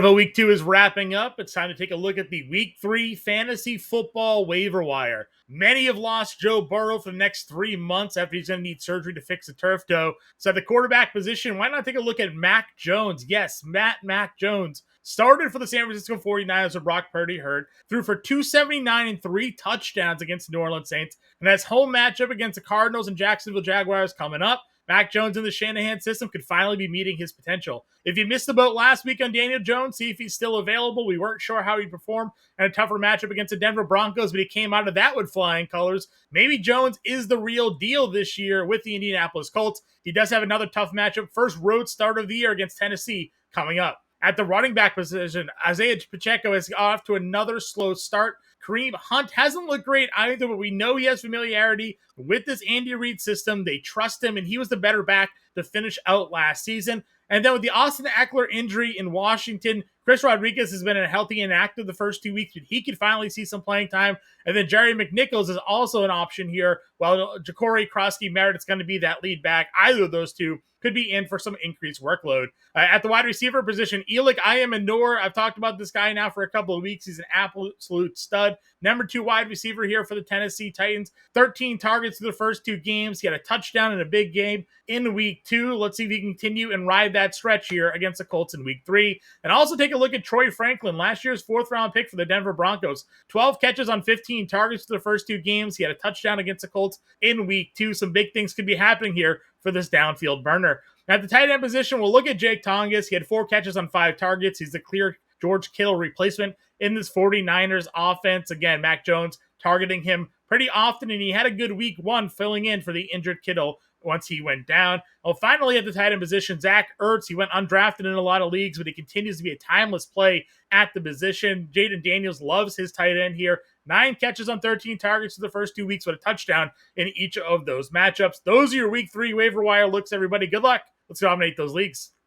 Week 2 is wrapping up. It's time to take a look at the Week 3 fantasy football waiver wire. Many have lost Joe Burrow for the next 3 months after he's going to need surgery to fix a turf toe. So at the quarterback position, why not take a look at Mac Jones? Yes, Mac Jones started for the San Francisco 49ers with Brock Purdy hurt, threw for 279 and 3 touchdowns against the New Orleans Saints, and has home matchup against the Cardinals and Jacksonville Jaguars coming up. Mac Jones in the Shanahan system could finally be meeting his potential. If you missed the boat last week on Daniel Jones, see if he's still available. We weren't sure how he'd perform in a tougher matchup against the Denver Broncos, but he came out of that with flying colors. Maybe Jones is the real deal this year with the Indianapolis Colts. He does have another tough matchup. First road start of the year against Tennessee coming up. At the running back position, Isaiah Pacheco is off to another slow start. Kareem Hunt hasn't looked great either, but we know he has familiarity with this Andy Reid system. They trust him, and he was the better back to finish out last season. And then with the Austin Eckler injury in Washington, Chris Rodriguez has been healthy and active the first 2 weeks, but he could finally see some playing time. And then Jerry McNichols is also an option here, while Ja'Cory Krosky-Merritt is going to be that lead back. Either of those two could be in for some increased workload. At the wide receiver position, Elic Ayomanor, I've talked about this guy now for a couple of weeks. He's an absolute stud. Number 2 wide receiver here for the Tennessee Titans. 13 targets through the first 2 games. He had a touchdown in a big game in week 2. Let's see if he can continue and ride that stretch here against the Colts in week 3. And also take a look at Troy Franklin, last year's 4th round pick for the Denver Broncos. 12 catches on 15 targets through the first 2 games. He had a touchdown against the Colts in week 2. Some big things could be happening here for this downfield burner. At the tight end position, we'll look at Jake Tongas. He had 4 catches on 5 targets. He's the clear George Kittle replacement in this 49ers offense. Again, Mac Jones targeting him pretty often, and he had a good week 1 filling in for the injured Kittle once he went down. Well, finally, at the tight end position, Zach Ertz. He went undrafted in a lot of leagues, but he continues to be a timeless play at the position. Jaden Daniels loves his tight end here. 9 catches on 13 targets for the first 2 weeks with a touchdown in each of those matchups. Those are your week 3 waiver wire looks, everybody. Good luck. Let's dominate those leagues.